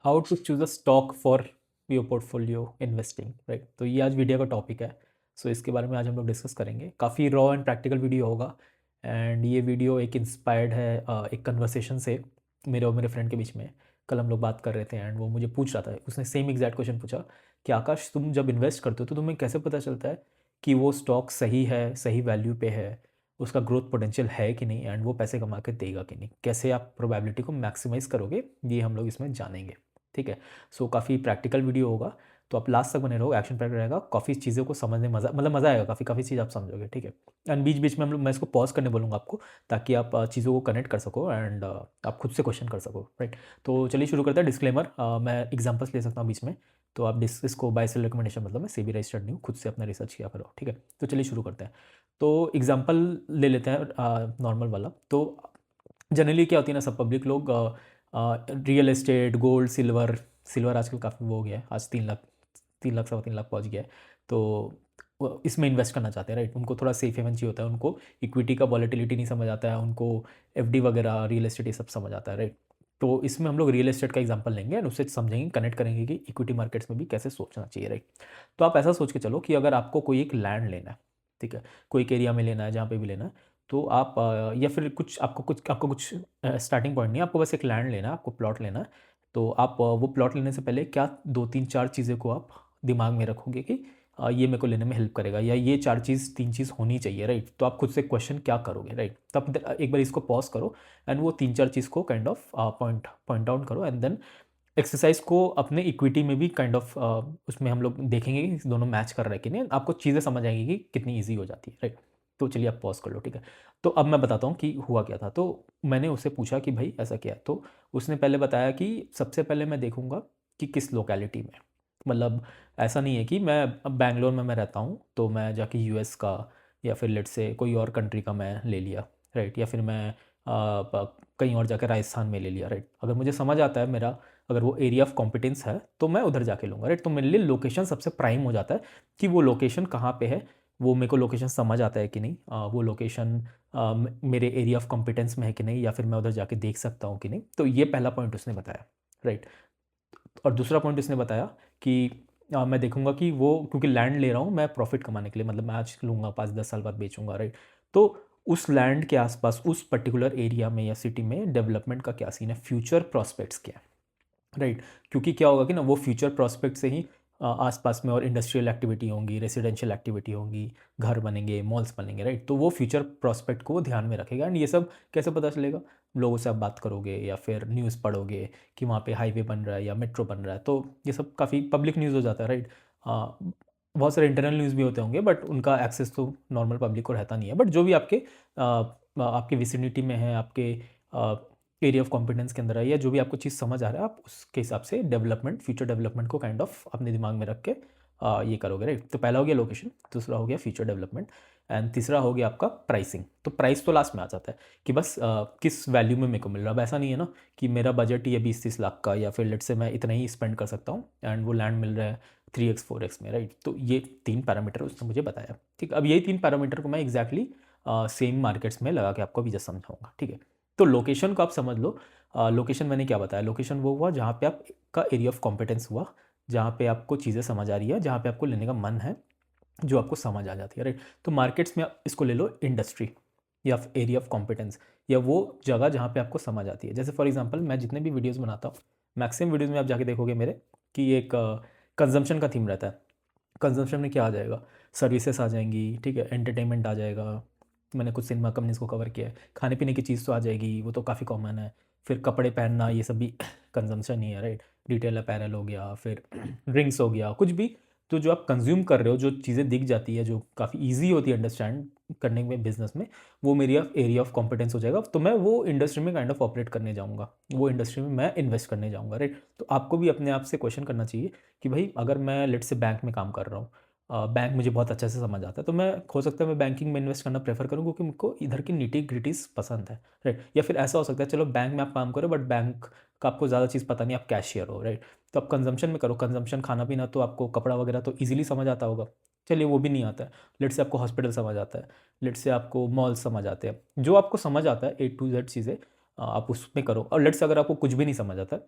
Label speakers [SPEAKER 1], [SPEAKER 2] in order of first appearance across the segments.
[SPEAKER 1] How to choose a stock for your portfolio investing, right. तो ये आज video का टॉपिक है। सो इसके बारे में आज हम लोग डिस्कस करेंगे। काफ़ी रॉ एंड प्रैक्टिकल वीडियो होगा। एंड ये वीडियो एक इंस्पायर्ड है एक कन्वर्सेशन से, मेरे और मेरे फ्रेंड के बीच में। कल हम लोग बात कर रहे थे एंड वो मुझे पूछ रहा था, उसने सेम एग्जैक्ट क्वेश्चन पूछा कि आकाश, तुम जब इन्वेस्ट करते हो तो तुम्हें कैसे पता चलता है कि वो स्टॉक सही है, सही वैल्यू पे है, उसका ग्रोथ पोटेंशियल है कि नहीं, एंड वो पैसे कमा के देगा कि नहीं, कैसे आप प्रोबेबिलिटी को मैक्सिमाइज करोगे, ये हम लोग इसमें जानेंगे। ठीक है। सो काफ़ी प्रैक्टिकल वीडियो होगा, तो आप लास्ट तक बने रहो, एक्शन पैक रहेगा। काफ़ी चीज़ों को समझने मज़ा आएगा, काफ़ी काफ़ी चीज़ आप समझोगे। ठीक है। एंड बीच बीच में मैं इसको पॉज करने बोलूँगा आपको, ताकि आप चीज़ों को कनेक्ट कर सको एंड आप खुद से क्वेश्चन कर सको, राइट। तो चलिए शुरू करते हैं। डिस्क्लेमर, मैं एग्जाम्पल्स ले सकता हूँ बीच में, तो आप इसको बाय सेल रिकमेंडेशन, मतलब मैं सेबी रजिस्टर्ड नहीं हूँ, खुद से अपना रिसर्च किया करो। ठीक है। तो चलिए शुरू करते हैं। तो एग्जाम्पल ले लेते हैं नॉर्मल वाला। तो जनरली क्या होती है ना, सब पब्लिक लोग real estate, gold, silver, silver आजकल काफ़ी वो हो गया है, आज 3 लाख, 3 लाख, 3.25 लाख पहुंच गया है। तो वो इसमें इन्वेस्ट करना चाहते हैं, राइट। उनको थोड़ा सेफ हेवन चाहिए होता है, उनको इक्विटी का वॉलेटिलिटी नहीं समझ आता है, उनको एफडी वगैरह, रियल एस्टेट, ये सब समझ आता है, राइट। तो इसमें हम लोग रियल एस्टेट का एग्जांपल लेंगे एंड उससे समझेंगे, कनेक्ट करेंगे कि इक्विटी मार्केट्स में भी कैसे सोचना चाहिए, राइट। तो आप ऐसा सोच के चलो कि अगर आपको कोई एक लैंड लेना है, ठीक है, कोई एक एरिया में लेना है, जहाँ पे भी लेना है, तो आप या फिर आपको कुछ स्टार्टिंग पॉइंट नहीं है, आपको बस एक लैंड लेना है, आपको प्लॉट लेना है। तो आप वो प्लॉट लेने से पहले क्या 2 3 4 चीज़ें को आप दिमाग में रखोगे कि ये मेरे को लेने में हेल्प करेगा, या ये 4 चीज़ 3 चीज़ होनी चाहिए, राइट। तो आप खुद से क्वेश्चन क्या करोगे, राइट। तो आप एक बार इसको पॉज करो एंड वो 3 4 चीज़ को काइंड ऑफ पॉइंट आउट करो, एंड देन एक्सरसाइज को अपने इक्विटी में भी काइंड ऑफ उसमें हम लोग देखेंगे कि दोनों मैच कर रहे हैं कि नहीं, आपको चीज़ें समझ आएंगी कि कितनी ईजी हो जाती है, राइट। तो चलिए आप पॉज कर लो, ठीक है। तो अब मैं बताता हूँ कि हुआ क्या था। तो मैंने उससे पूछा कि भाई ऐसा क्या है, तो उसने पहले बताया कि सबसे पहले मैं देखूंगा कि किस लोकेलिटी में, मतलब ऐसा नहीं है कि मैं अब बैंगलोर में मैं रहता हूँ तो मैं जाके यूएस का या फिर लेट से कोई और कंट्री का मैं ले लिया, राइट। या फिर मैं कहीं और जाकर राजस्थान में ले लिया, राइट। अगर मुझे समझ आता है मेरा, अगर वो एरिया ऑफ कॉम्पिटेंस है, तो मैं उधर जाके लूँगा, राइट। तो मेरे लिए लोकेशन सबसे प्राइम हो जाता है कि वो लोकेशन कहाँ पे है, वो मेरे को लोकेशन समझ आता है कि नहीं, वो लोकेशन मेरे एरिया ऑफ कॉम्पिटेंस में है कि नहीं, या फिर मैं उधर जाके देख सकता हूँ कि नहीं। तो ये पहला पॉइंट उसने बताया, राइट। और दूसरा पॉइंट उसने बताया कि मैं देखूंगा कि वो, क्योंकि लैंड ले रहा हूँ मैं प्रॉफिट कमाने के लिए, मतलब मैं आज लूँगा 5 10 साल बाद बेचूंगा, राइट। तो उस लैंड के आसपास, उस पर्टिकुलर एरिया में या सिटी में डेवलपमेंट का क्या सीन है, फ्यूचर प्रॉस्पेक्ट्स क्या है, राइट। क्योंकि क्या होगा कि ना, वो फ्यूचर प्रोस्पेक्ट से ही आसपास में और इंडस्ट्रियल एक्टिविटी होंगी, रेसिडेंशियल एक्टिविटी होंगी, घर बनेंगे, मॉल्स बनेंगे, राइट। तो वो फ्यूचर प्रोस्पेक्ट को वो ध्यान में रखेगा। एंड ये सब कैसे पता चलेगा, लोगों से आप बात करोगे या फिर न्यूज़ पढ़ोगे कि वहाँ पे हाईवे बन रहा है या मेट्रो बन रहा है, तो ये सब काफ़ी पब्लिक न्यूज़ हो जाता है, राइट। बहुत सारे इंटरनल न्यूज़ भी होते होंगे, बट उनका एक्सेस तो नॉर्मल पब्लिक को रहता नहीं है। बट जो भी आपके विसिनिटी में है, आपके एरिया ऑफ कॉम्पिटेंस के अंदर है, या जो भी आपको चीज़ समझ आ रहा है, आप उसके हिसाब से डेवलपमेंट, फ्यूचर डेवलपमेंट को काइंड ऑफ अपने दिमाग में रख के ये करोगे, राइट। तो पहला हो गया लोकेशन, दूसरा हो गया फ्यूचर डेवलपमेंट, एंड तीसरा हो गया आपका प्राइसिंग। तो प्राइस तो लास्ट में आ जाता है कि बस किस वैल्यू में मेरे को मिल रहा है। अब ऐसा नहीं है ना कि मेरा बजट ही है 20 30 लाख का, या फिर लेट से मैं इतना ही स्पेंड कर सकता हूँ एंड वो लैंड मिल रहा है 3x 4x में, राइट। तो ये 3 पैरामीटर उसने मुझे बताया, ठीक। अब यही 3 पैरामीटर को मैं एग्जैक्टली सेम मार्केट्स में लगा के आपको अभी जस्ट समझाऊंगा, ठीक है। तो लोकेशन को आप समझ लो। लोकेशन मैंने क्या बताया, लोकेशन वो हुआ जहाँ पे आपका एरिया ऑफ कॉम्पिटेंस हुआ, जहाँ पे आपको चीज़ें समझ आ रही है, जहाँ पे आपको लेने का मन है, जो आपको समझ आ जाती है, राइट। तो मार्केट्स में आप इसको ले लो इंडस्ट्री या एरिया ऑफ कॉम्पिटेंस, या वो जगह जहाँ पे आपको समझ आती है। जैसे फॉर एग्जांपल मैं जितने भी वीडियोस बनाता हूँ, मैक्सिमम वीडियोस में आप जाके देखोगे मेरे कि एक कंजम्पशन का थीम रहता है। कंजम्पशन में क्या आ जाएगा, सर्विसेज आ जाएंगी, ठीक है, एंटरटेनमेंट आ जाएगा, मैंने कुछ सिनेमा कंपनीज को कवर किया है, खाने पीने की चीज़ तो आ जाएगी, वो तो काफ़ी कॉमन है। फिर कपड़े पहनना, ये सब भी कंजम्पशन ही है, राइट। रिटेल अपैरल हो गया, फिर ड्रिंक्स हो गया, कुछ भी। तो जो आप कंज्यूम कर रहे हो, जो चीज़ें दिख जाती है, जो काफ़ी ईजी होती है अंडरस्टैंड करने में बिजनेस में, वो मेरी एरिया ऑफ कॉम्पिटेंस हो जाएगा। तो मैं वो इंडस्ट्री में काइंड ऑफ ऑपरेट करने जाऊँगा, वो इंडस्ट्री में मैं इन्वेस्ट करने जाऊँगा, राइट। तो आपको भी अपने आप से क्वेश्चन करना चाहिए कि भाई अगर मैं लेट से बैंक में काम कर रहा हूँ, बैंक मुझे बहुत अच्छे से समझ आता है, तो मैं हो सकता है मैं बैंकिंग में इन्वेस्ट करना प्रेफर करूँ, क्योंकि मुझको इधर की निटी ग्रिटीज़ पसंद है, राइट। या फिर ऐसा हो सकता है, चलो बैंक में आप काम करो बट बैंक का आपको ज़्यादा चीज़ पता नहीं, आप कैशियर हो, राइट। तो आप कंजम्पशन में करो, कंजम्पशन खाना पीना, तो आपको कपड़ा वगैरह तो ईजिली समझ आता होगा। चलिए वो भी नहीं आता है, लेट से आपको हॉस्पिटल समझ आता है, लेट से आपको मॉल समझ आते हैं, जो आपको समझ आता है A to Z चीज़ें आप उसमें करो। और लेट से अगर आपको कुछ भी नहीं समझ आता है,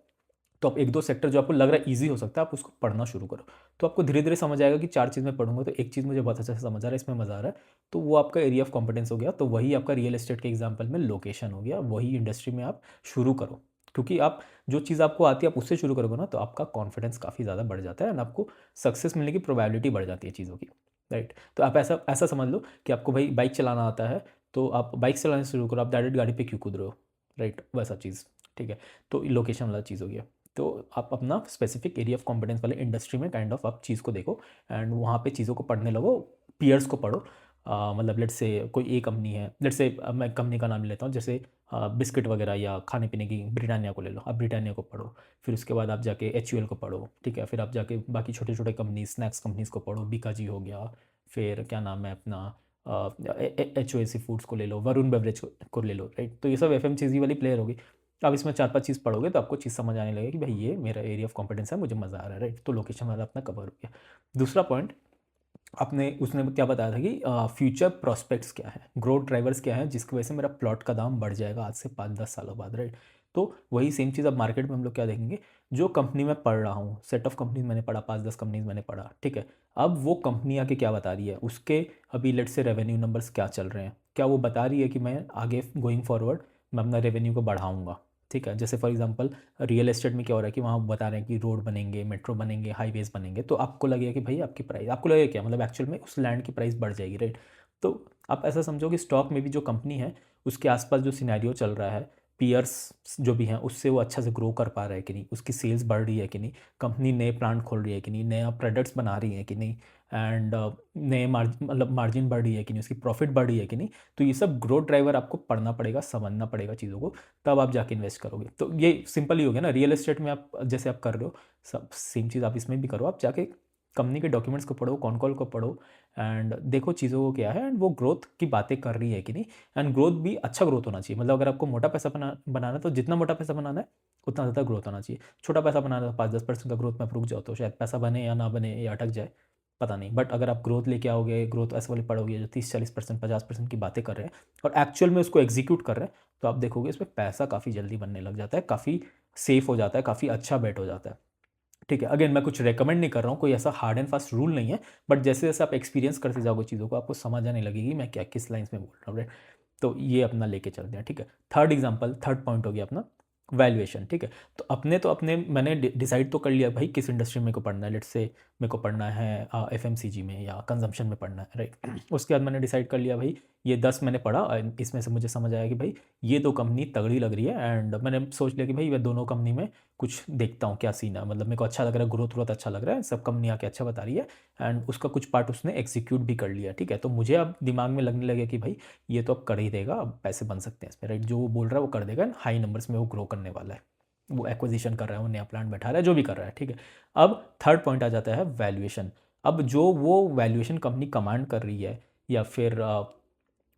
[SPEAKER 1] तो आप एक दो सेक्टर जो आपको लग रहा है ईजी हो सकता है, आप उसको पढ़ना शुरू करो, तो आपको धीरे धीरे समझ आएगा कि 4 चीज़ मैं पढ़ूंगा तो एक चीज़ मुझे बहुत अच्छे से समझ आ रहा है, इसमें मज़ा आ रहा है, तो वो आपका एरिया ऑफ कॉम्पिटेंस हो गया। तो वही आपका रियल एस्टेट के एग्जाम्पल में लोकेशन हो गया, वही इंडस्ट्री में आप शुरू करो, क्योंकि आप जो चीज़ आपको आती है आप उससे शुरू करोगे ना, तो आपका कॉन्फिडेंस काफ़ी ज़्यादा बढ़ जाता है एंड आपको सक्सेस मिलने की प्रोबेबिलिटी बढ़ जाती है चीज़ों की, राइट। तो आप ऐसा ऐसा समझ लो कि आपको भाई बाइक चलाना आता है, तो आप बाइक चलाने शुरू करो, आप डायरेक्ट गाड़ी पे क्यों कूद रहे हो, राइट, वैसा चीज़, ठीक है। तो लोकेशन वाला चीज़ हो गया। तो आप अपना स्पेसिफिक एरिया ऑफ कॉम्पिटेंस वाले इंडस्ट्री में काइंड ऑफ आप चीज़ को देखो एंड वहाँ पे चीज़ों को पढ़ने लगो, पीयर्स को पढ़ो। मतलब लेट्स से कोई एक कंपनी है, लेट्स से मैं कंपनी का नाम लेता हूँ, जैसे बिस्किट वगैरह या खाने पीने की ब्रिटानिया को ले लो, आप ब्रिटानिया को पढ़ो, फिर उसके बाद आप जाके HUL को पढ़ो, ठीक है, फिर आप जाके बाकी छोटे छोटे कंपनी स्नैक्स कंपनीज़ को पढ़ो, बीकाजी हो गया, फिर क्या नाम है अपना HOAC फूड्स को ले लो, वरुण बेवरेज को ले लो, राइट। तो ये सब FMCG वाली प्लेयर होगी। आप इसमें 4-5 चीज़ पढ़ोगे तो आपको चीज़ समझ आने लगेगी कि भाई ये मेरा एरिया ऑफ कॉम्पिटेंस है, मुझे मज़ा आ रहा है, राइट। तो लोकेशन वाला अपना कवर हो गया। दूसरा पॉइंट आपने उसने क्या बताया था कि फ्यूचर प्रॉस्पेक्ट्स क्या है, ग्रोथ ड्राइवर्स क्या है जिसकी वजह से मेरा प्लॉट का दाम बढ़ जाएगा आज से 5-10 सालों बाद, राइट। तो वही सेम चीज़ अब मार्केट में हम लोग क्या देखेंगे, जो कंपनी मैं पढ़ रहा हूँ, सेट ऑफ कंपनीज मैंने पढ़ा, 5-10 कंपनीज मैंने पढ़ा, ठीक है। अब वो कंपनी आके क्या बता रही है, उसके अभी लेट से रेवेन्यू नंबर्स क्या चल रहे हैं, क्या वो बता रही है कि मैं आगे गोइंग फॉरवर्ड मैं अपना रेवेन्यू को बढ़ाऊंगा, ठीक है। जैसे फॉर एग्जांपल रियल एस्टेट में क्या हो रहा है कि वहाँ बता रहे हैं कि रोड बनेंगे, मेट्रो बनेंगे, हाईवेज बनेंगे, तो आपको लगेगा कि भाई आपकी प्राइस, आपको लगेगा क्या मतलब एक्चुअल में उस लैंड की प्राइस बढ़ जाएगी, राइट। तो आप ऐसा समझो कि स्टॉक में भी जो कंपनी है उसके आसपास जो सिनेरियो चल रहा है, पीयर्स जो भी हैं उससे वो अच्छा से ग्रो कर पा रहा है कि नहीं, उसकी सेल्स बढ़ रही है कि नहीं, कंपनी नए प्लांट खोल रही है कि नहीं, नया प्रोडक्ट्स बना रही है कि नहीं, एंड नए मतलब मार्जिन बढ़ रही है कि नहीं, उसकी प्रॉफिट बढ़ रही है कि नहीं। तो ये सब ग्रोथ ड्राइवर आपको पढ़ना पड़ेगा, समझना पड़ेगा चीज़ों को, तब आप जाके इन्वेस्ट करोगे। तो ये सिंपल ही हो गया ना, रियल एस्टेट में आप जैसे आप कर रहे हो सब सेम चीज़ आप इसमें भी करो, आप जाके कंपनी के डॉक्यूमेंट्स को पढ़ो, कौन कॉल को पढ़ो एंड देखो चीज़ों को क्या है एंड वो ग्रोथ की बातें कर रही है कि नहीं। एंड ग्रोथ भी अच्छा ग्रोथ होना चाहिए, मतलब अगर आपको मोटा पैसा बनाना है तो जितना मोटा पैसा बनाना है उतना ज़्यादा ग्रोथ होना चाहिए। छोटा पैसा बनाना है तो 5-10% का ग्रोथ में आप रुक जाओ तो शायद पैसा बने या ना बने या अटक जाए, पता नहीं। बट अगर आप ग्रोथ लेके आओगे, ग्रोथ ऐसे वाली पढ़ोगे जो 30-40%, 50% की बातें कर रहे हैं और एक्चुअल में उसको एग्जीक्यूट कर रहे हैं, तो आप देखोगे इसमें पैसा काफ़ी जल्दी बनने लग जाता है, काफ़ी सेफ हो जाता है, काफ़ी अच्छा बेट हो जाता है, ठीक है। अगेन मैं कुछ रेकमेंड नहीं कर रहा हूँ, कोई ऐसा हार्ड एंड फास्ट रूल नहीं है, बट जैसे जैसे आप एक्सपीरियंस करते जाओगे चीज़ों को आपको समझ आने लगेगी मैं क्या किस लाइन्स में बोल रहा हूँ, राइट। तो ये अपना लेके चलते हैं, ठीक है। थर्ड एग्जाम्पल, थर्ड पॉइंट हो गया अपना वैल्यूएशन, ठीक है। तो अपने मैंने डिसाइड तो कर लिया भाई किस इंडस्ट्री में को पढ़ना है, लेट्स से मेरे को पढ़ना है FMCG में या कंजम्पशन में पढ़ना है, राइट। उसके बाद मैंने डिसाइड कर लिया भाई ये 10 मैंने पढ़ा and इसमें से मुझे समझ आया कि भाई ये दो कंपनी तगड़ी लग रही है एंड मैंने सोच लिया कि भाई मैं दोनों कंपनी में कुछ देखता हूँ क्या सीन है, मतलब मेरे को अच्छा लग रहा है, ग्रोथ अच्छा लग रहा है, सब कंपनी आके अच्छा बता रही है एंड उसका कुछ पार्ट उसने एग्जीक्यूट भी कर लिया, ठीक है। तो मुझे अब दिमाग में लगने लगे कि भाई ये तो अब कर ही देगा, अब पैसे बन सकते हैं इसमें, राइट। जो वो बोल रहा है वो कर देगा एंड हाई नंबर्स में वो ग्रो करने वाला है, वो एक्विजिशन कर रहा है, वो नया प्लांट बैठा रहा है, जो भी कर रहा है, ठीक है। अब थर्ड पॉइंट आ जाता है वैल्यूएशन। अब जो वो वैल्यूएशन कंपनी कमांड कर रही है या फिर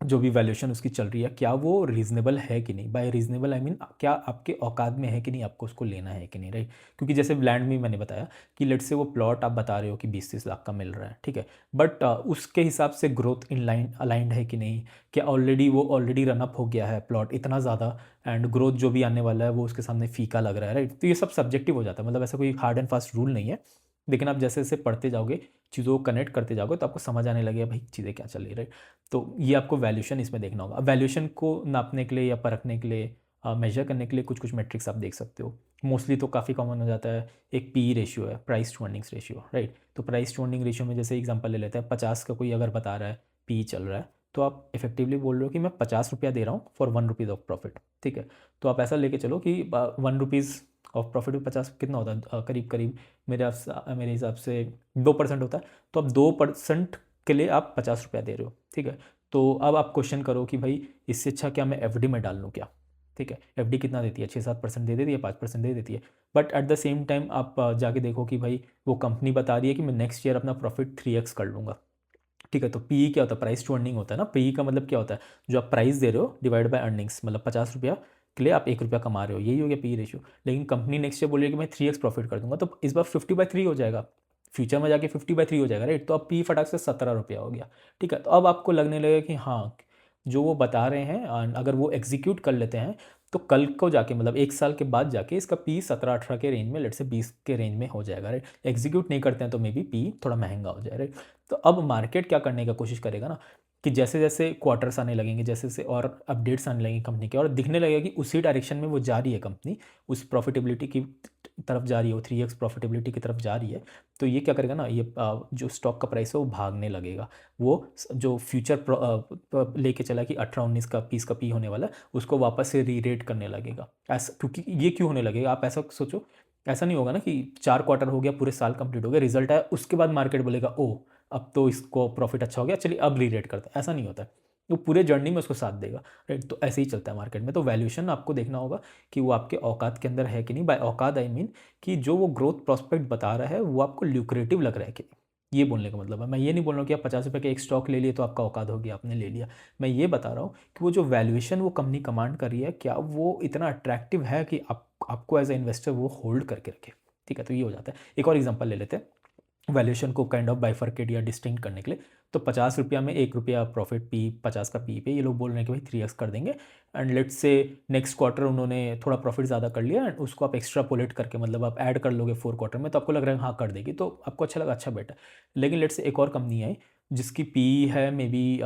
[SPEAKER 1] जो भी वैल्यूएशन उसकी चल रही है क्या वो रीज़नेबल है कि नहीं, बाय रीज़नेबल आई मीन क्या आपके औकात में है कि नहीं, आपको उसको लेना है कि नहीं, राइट। क्योंकि जैसे लैंड में मैंने बताया कि लेट से वो प्लॉट आप बता रहे हो कि 20-30 लाख का मिल रहा है, ठीक है। बट उसके हिसाब से ग्रोथ इन लाइन अलाइंड है कि नहीं, क्या ऑलरेडी रनअप हो गया है प्लॉट इतना ज़्यादा एंड ग्रोथ जो भी आने वाला है वो उसके सामने फीका लग रहा है, राइट। तो ये सब सब्जेक्टिव हो जाता है, मतलब ऐसा कोई हार्ड एंड फास्ट रूल नहीं है, लेकिन आप जैसे जैसे पढ़ते जाओगे चीज़ों को कनेक्ट करते जाओगे तो आपको समझ आने लगेगा भाई चीज़ें क्या चल रही है, राइट। तो ये आपको वैल्यूएशन इसमें देखना होगा। अब वैल्यूएशन को नापने के लिए या परखने के लिए मेजर करने के लिए कुछ कुछ मेट्रिक्स आप देख सकते हो, मोस्टली तो काफ़ी कॉमन हो जाता है। एक PE रेशियो है, price to earnings ratio, right. तो प्राइस टू अर्निंग रेशियो में जैसे एग्जांपल ले लेते हैं, 50 का कोई अगर बता रहा है PE चल रहा है, तो आप इफेक्टिवली बोल रहे हो कि मैं 50 रुपया दे रहा हूँ फॉर 1 रुपीज़ ऑफ प्रॉफिट, ठीक है। तो आप ऐसा लेके चलो कि 1 रुपीज़ ऑफ प्रॉफिट में 50 कितना होता है, करीब करीब मेरे हिसाब से 2% होता है। तो अब 2% के लिए आप 50 रुपया दे रहे हो, ठीक है। तो अब आप क्वेश्चन करो कि भाई इससे अच्छा क्या मैं FD में डाल लूँ क्या, ठीक है। FD कितना देती है, 6-7% दे देती है, 5% दे देती है। But at the same time आप जाके देखो कि भाई वो कंपनी बता रही है कि मैं नेक्स्ट ईयर अपना प्रॉफिट 3x कर लूँगा, ठीक है। तो PE क्या होता है, प्राइस टू अर्निंग होता है ना। PE का मतलब क्या होता है, जो आप प्राइस दे रहे हो डिवाइड बाय अर्निंग्स, मतलब 50 रुपया के लिए आप 1 रुपया कमा रहे हो, यही हो गया PE रेशियो। लेकिन कंपनी नेक्स्ट ईयर बोल रही है कि मैं 3x प्रॉफिट कर दूंगा, तो इस बार 50/3 हो जाएगा, फ्यूचर में जाके 50/3 हो जाएगा, राइट। तो अब PE फटाक से 17 रुपया हो गया, ठीक है। तो अब आपको लगने लगेगा कि हाँ जो वो बता रहे हैं अगर वो एग्जीक्यूट कर लेते हैं तो कल को जाके मतलब 1 साल के बाद जाके इसका पी 17-18 के रेंज में, लेट से 20 के रेंज में हो जाएगा, राइट। एग्जीक्यूट नहीं करते हैं तो मे बी पी थोड़ा महंगा हो जाए, राइट। तो अब मार्केट क्या करने का कोशिश करेगा ना कि जैसे जैसे क्वार्टर्स आने लगेंगे, जैसे जैसे और अपडेट्स आने लगेंगे कंपनी के, और दिखने लगेगा कि उसी डायरेक्शन में वो जा रही है कंपनी, उस प्रॉफिटेबिलिटी की तरफ जा रही है, वो 3x प्रॉफिटेबिलिटी की तरफ जा रही है, तो ये क्या करेगा ना, ये जो स्टॉक का प्राइस है वो भागने लगेगा। वो जो फ्यूचर लेके चला कि 18-19 का 20 का पी होने वाला है, उसको वापस से रीरेट करने लगेगा। ऐसा क्योंकि ये क्यों होने लगेगा, आप ऐसा सोचो, ऐसा नहीं होगा ना कि 4 क्वार्टर हो गया, पूरे साल कंप्लीट हो गया, रिजल्ट आया, उसके बाद मार्केट बोलेगा ओ अब तो इसको प्रॉफिट अच्छा हो गया, चलिए अब रीरेट करते हैं, ऐसा नहीं होता है। वो पूरे जर्नी में उसको साथ देगा, राइट। तो ऐसे ही चलता है मार्केट में। तो वैल्यूएशन आपको देखना होगा कि वो आपके औकात के अंदर है कि नहीं। बाय औकात आई मीन कि जो वो ग्रोथ प्रॉस्पेक्ट बता रहा है वो आपको ल्यूक्रेटिव लग रहा है कि नहीं। ये बोलने का मतलब है, मैं ये नहीं बोल रहा हूँ कि आप 50 रुपये का एक स्टॉक ले लिए तो आपका औकात हो गया, आपने ले लिया। मैं ये बता रहा हूँ कि वो जो वैल्यूएशन वो कंपनी कमांड कर रही है, क्या वो इतना अट्रैक्टिव है कि आपको एज ए इन्वेस्टर वो होल्ड करके रखे, ठीक है। तो ये हो जाता है। एक और एग्जांपल ले लेते हैं वैल्यूएशन को काइंड ऑफ बाइफर्केट या डिस्टिंक्ट करने के लिए। तो 50 रुपया में 1 रुपया प्रॉफिट पी, 50 का पी पे ये लोग बोल रहे हैं कि भाई 3x कर देंगे, and let's say next quarter उन्होंने थोड़ा प्रॉफिट ज़्यादा कर लिया, एंड उसको आप एक्स्ट्रापोलेट करके मतलब आप ऐड कर लोगे 4 क्वार्टर में, तो आपको लग रहा है हाँ कर देगी, तो आपको अच्छा लगा, अच्छा बेटा। लेकिन लेट्स से एक और कंपनी आई जिसकी पी है मे बी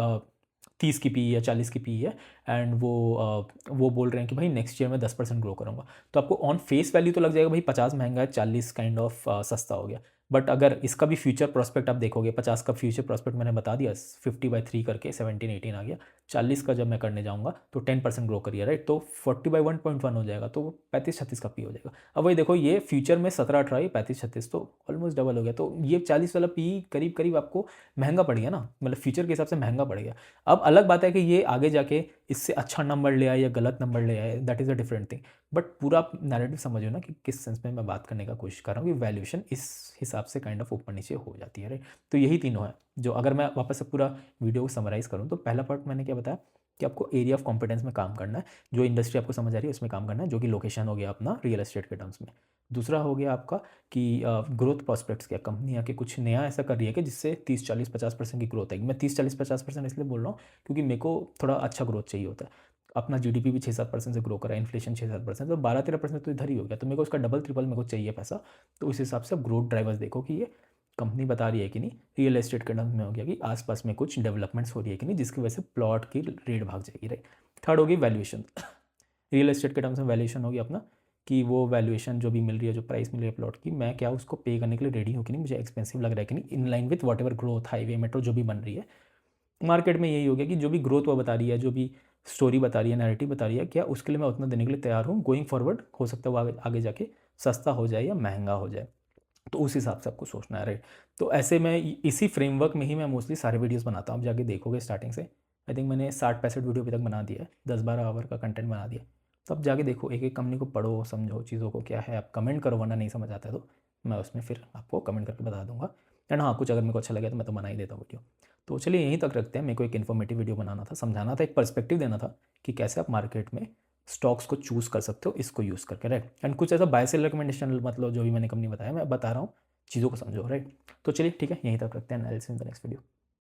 [SPEAKER 1] 30 की पी या 40 की पी है, एंड वो बोल रहे हैं कि भाई नेक्स्ट ईयर में 10% ग्रो करूँगा। तो आपको ऑन फेस वैल्यू तो लग जाएगा भाई 50 महंगा है, 40 काइंड ऑफ सस्ता हो गया। बट अगर इसका भी फ्यूचर प्रोस्पेक्ट आप देखोगे, 50 का फ्यूचर प्रोस्पेक्ट मैंने बता दिया, 50/3 करके 17-18 आ गया। 40 का जब मैं करने जाऊँगा तो 10% ग्रो करिए, राइट। तो 40/1.1 हो जाएगा, तो 35-36 का पी हो जाएगा। अब वही देखो, ये फ्यूचर में 17-18, 35-36, तो ऑलमोस्ट डबल हो गया। तो ये 40 वाला पी करीब करीब आपको महंगा पड़ गया ना, मतलब फ्यूचर के हिसाब से महंगा पड़ गया। अब अलग बात है कि ये आगे जाके इससे अच्छा नंबर ले आए या गलत नंबर ले आए, that is a different thing. But पूरा आप नैरेटिव समझो ना कि किस सेंस में मैं बात करने का कोशिश कर रहा हूँ कि वैल्यूएशन इस हिसाब से काइंड ऑफ ऊपर नीचे हो जाती है, राइट। तो यही तीनों है जो, अगर मैं वापस से पूरा वीडियो को समराइज़ करूँ तो पहला पार्ट मैंने क्या बताया कि आपको एरिया ऑफ कॉम्पिटेंस में काम करना है, जो इंडस्ट्री आपको समझ आ रही है उसमें काम करना है, जो कि लोकेशन हो गया अपना रियल एस्टेट के टर्म्स में। दूसरा हो गया आपका कि ग्रोथ प्रॉस्पेक्ट्स, क्या कंपनी आके कुछ नया ऐसा कर रही है कि जिससे 30-40-50% की ग्रोथ आएगी। मैं 30-40-50% इसलिए बोल रहा हूँ क्योंकि मेरे को थोड़ा अच्छा ग्रोथ चाहिए होता है। अपना जीडीपी भी 6-7% से ग्रो करा, इन्फ्लेशन 6-7%, तो 12-13% तो इधर ही हो गया, तो मेरे को उसका डबल ट्रिपल मेरे को चाहिए पैसा। तो उस हिसाब से ग्रोथ ड्राइवर्स देखो कि ये कंपनी बता रही है कि नहीं। रियल एस्टेट के टर्म्स में हो गया कि आसपास में कुछ डेवलपमेंट्स हो रही है कि नहीं, जिसकी वजह से प्लॉट की रेट भाग जाएगी, राइट। थर्ड होगी वैल्यूएशन। रियल एस्टेट के टर्म्स में वैल्यूएशन होगी अपना कि वो वैल्यूएशन जो भी मिल रही है, जो प्राइस मिल रही है प्लॉट की, मैं क्या उसको पे करने के लिए रेडी हूँ कि नहीं, मुझे एक्सपेंसिव लग रहा है कि नहीं, in line with what ever growth, highway metro जो भी बन रही है मार्केट में। यही हो गया कि जो भी ग्रोथ वो बता रही है, जो भी स्टोरी बता रही है, नैरेटिव बता रही है, क्या उसके लिए मैं उतना देने के लिए तैयार हूँ। गोइंग फॉरवर्ड हो सकता है वो आगे जाके सस्ता हो जाए या महंगा हो जाए, तो उस हिसाब से आपको सोचना है, राइट। तो ऐसे मैं इसी फ्रेमवर्क में ही मैं मोस्टली सारे वीडियोस बनाता हूँ। आप जाके देखोगे स्टार्टिंग से, आई थिंक मैंने 60-65 वीडियो अभी तक बना दिया है, 10-12 आवर का कंटेंट बना दिया। तो आप जाके देखो, एक एक कंपनी को पढ़ो, समझो चीज़ों को क्या है, आप कमेंट करो, वरना नहीं समझ आता है तो मैं उसमें फिर आपको कमेंट करके बता दूंगा। एंड हाँ, कुछ अगर मेरे को अच्छा लगे तो मैं तो बना ही देता हूँ वीडियो। तो चलिए यहीं तक रखते हैं। मेरे को एक इन्फॉर्मेटिव वीडियो बनाना था, समझाना था, एक पर्सपेक्टिव देना था कि कैसे आप मार्केट में स्टॉक्स को चूज़ कर सकते हो इसको यूज़ करके, राइट। एंड कुछ ऐसा बाय सेल रिकमेंडेशन, मतलब जो भी मैंने कंपनी बताया मैं बता रहा हूँ, चीज़ों को समझो, राइट। तो चलिए ठीक है, यहीं तक रखते हैं। Next video.